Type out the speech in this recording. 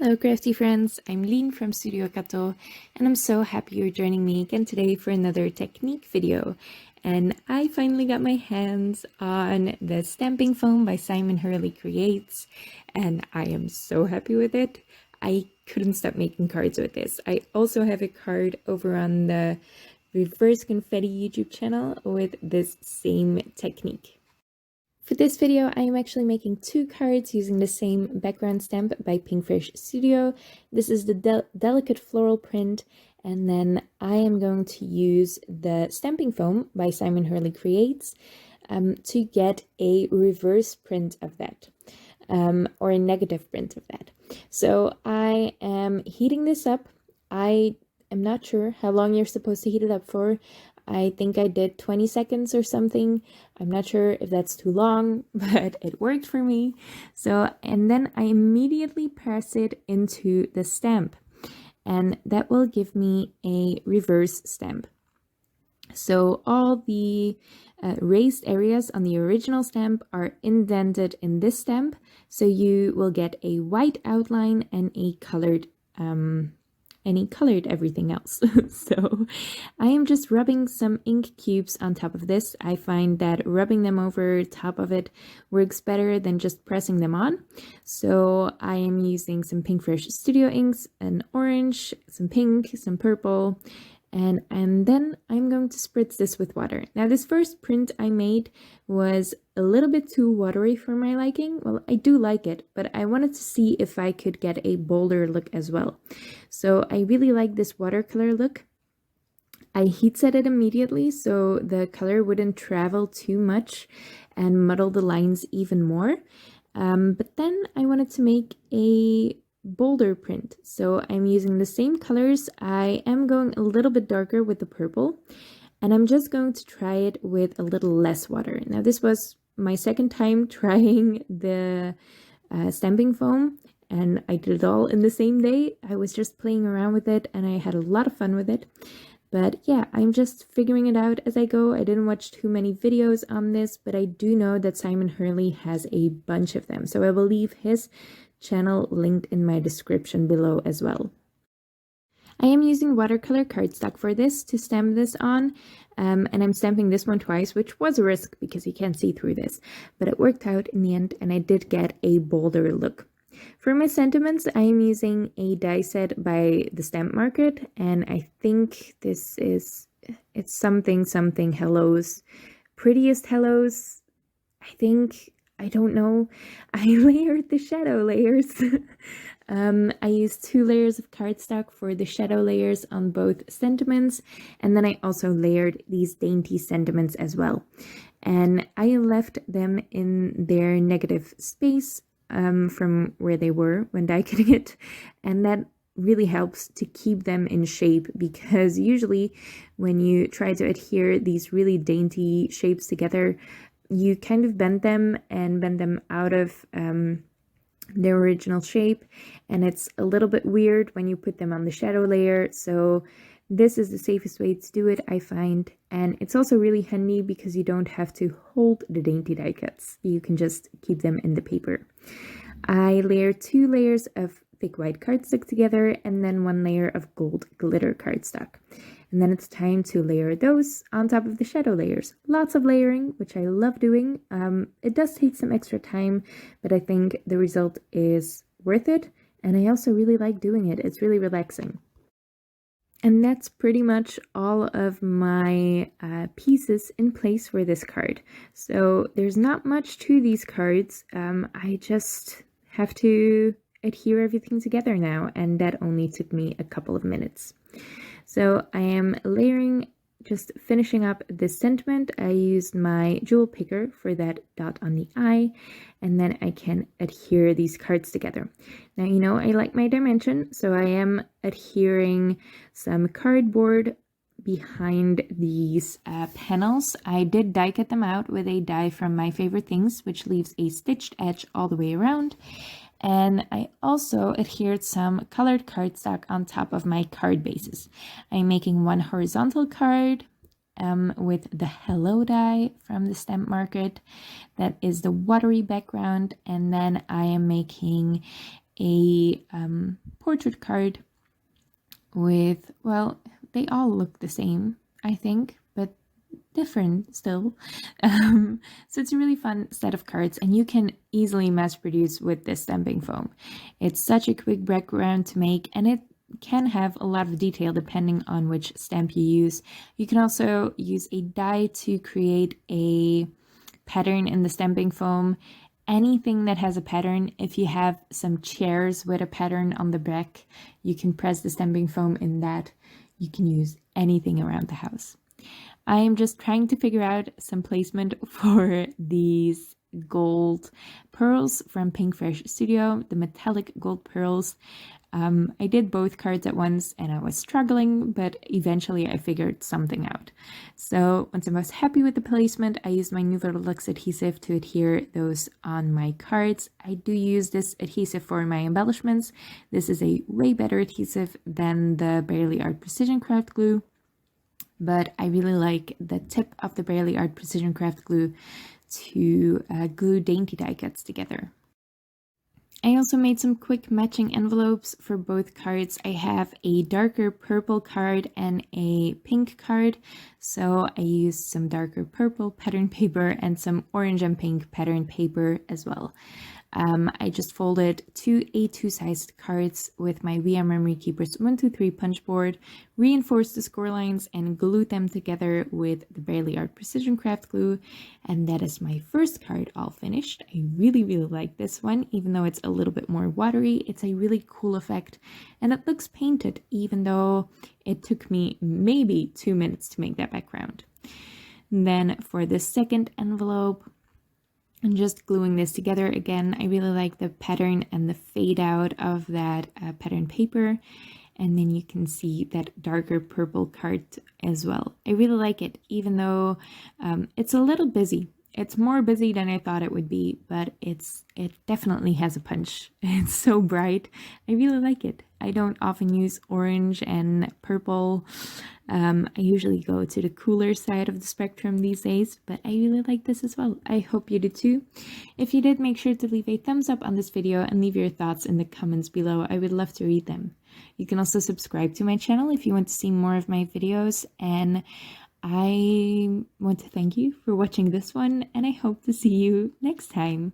Hello crafty friends, I'm Lean from Studio Kato and I'm so happy you're joining me again today for another technique video. And I finally got my hands on the stamping foam by Simon Hurley Creates and I am so happy with it. I couldn't stop making cards with this. I also have a card over on the Reverse Confetti YouTube channel with this same technique. For this video, I am actually making two cards using the same background stamp by Pinkfish Studio. This is the delicate floral print, and then I am going to use the stamping foam by Simon Hurley Creates to get a reverse print of that, or a negative print of that. So I am heating this up. I am not sure how long you're supposed to heat it up for. I think I did 20 seconds or something. I'm not sure if that's too long, but it worked for me. So, and then I immediately press it into the stamp, and that will give me a reverse stamp. So all the raised areas on the original stamp are indented in this stamp. So you will get a white outline and a colored everything else. So I am just rubbing some ink cubes on top of this. I find that rubbing them over top of it works better than just pressing them on. So I am using some Pinkfish Studio inks, an orange, some pink, some purple, and then I'm going to spritz this with water. Now this first print I made was a little bit too watery for my liking. Well, I do like it, but I wanted to see if I could get a bolder look as well. So I really like this watercolor look. I heat set it immediately so the color wouldn't travel too much and muddle the lines even more. But then I wanted to make a bolder print, so I'm using the same colors. I am going a little bit darker with the purple, and I'm just going to try it with a little less water. Now this was my second time trying the stamping foam, and I did it all in the same day. I was just playing around with it and I had a lot of fun with it. But yeah, I'm just figuring it out as I go. I didn't watch too many videos on this, but I do know that Simon Hurley has a bunch of them, so I will leave his channel linked in my description below as well. I am using watercolor cardstock for this to stamp this on, and I'm stamping this one twice, which was a risk because you can't see through this, but it worked out in the end and I did get a bolder look. For my sentiments, I am using a die set by the Stamp Market, and I think this is, it's something hellos, prettiest hellos, I think. I don't know. I layered the shadow layers. I used 2 layers of cardstock for the shadow layers on both sentiments, and then I also layered these dainty sentiments as well. And I left them in their negative space from where they were when die cutting it, and that really helps to keep them in shape, because usually when you try to adhere these really dainty shapes together, you kind of bend them out of their original shape, and it's a little bit weird when you put them on the shadow layer. So this is the safest way to do it, I find, and it's also really handy because you don't have to hold the dainty die cuts. You can just keep them in the paper. I layered 2 layers of thick white cardstock together and then 1 layer of gold glitter cardstock. And then it's time to layer those on top of the shadow layers. Lots of layering, which I love doing. It does take some extra time, but I think the result is worth it. And I also really like doing it. It's really relaxing. And that's pretty much all of my pieces in place for this card. So there's not much to these cards. I just have to adhere everything together now, and that only took me a couple of minutes. So I am layering, just finishing up this sentiment. I used my jewel picker for that dot on the eye, and then I can adhere these cards together. Now, you know, I like my dimension, so I am adhering some cardboard behind these panels. I did die cut them out with a die from My Favorite Things, which leaves a stitched edge all the way around. And I also adhered some colored cardstock on top of my card bases. I'm making 1 horizontal card with the Hello die from the Stamp Market. That is the watery background. And then I am making a portrait card with, well, they all look the same, I think, but different still. So it's a really fun set of cards, and you can easily mass produce with this stamping foam. It's such a quick background to make, and it can have a lot of detail depending on which stamp you use. You can also use a die to create a pattern in the stamping foam. Anything that has a pattern, if you have some chairs with a pattern on the back, you can press the stamping foam in that. You can use anything around the house. I am just trying to figure out some placement for these gold pearls from Pink Fresh Studio, the metallic gold pearls. I did both cards at once and I was struggling, but eventually I figured something out. So once I was happy with the placement, I used my Nouveau Luxe adhesive to adhere those on my cards. I do use this adhesive for my embellishments. This is a way better adhesive than the Barely Art Precision Craft glue, but I really like the tip of the Barely Art Precision Craft glue to glue dainty die cuts together. I also made some quick matching envelopes for both cards. I have a darker purple card and a pink card, so I used some darker purple pattern paper and some orange and pink pattern paper as well. I just folded two A2 sized cards with my VR Memory Keepers 123 punch board, reinforced the score lines, and glued them together with the Barely Art Precision Craft glue. And that is my first card all finished. I really like this one, even though it's a little bit more watery. It's a really cool effect, and it looks painted, even though it took me maybe 2 minutes to make that background. And then for the second envelope, and just gluing this together again, I really like the pattern and the fade out of that pattern paper. And then you can see that darker purple card as well. I really like it, even though it's a little busy. It's more busy than I thought it would be, but it definitely has a punch. It's so bright. I really like it. I don't often use orange and purple. I usually go to the cooler side of the spectrum these days, but I really like this as well. I hope you do too. If you did, make sure to leave a thumbs up on this video and leave your thoughts in the comments below. I would love to read them. You can also subscribe to my channel if you want to see more of my videos, and I want to thank you for watching this one, and I hope to see you next time.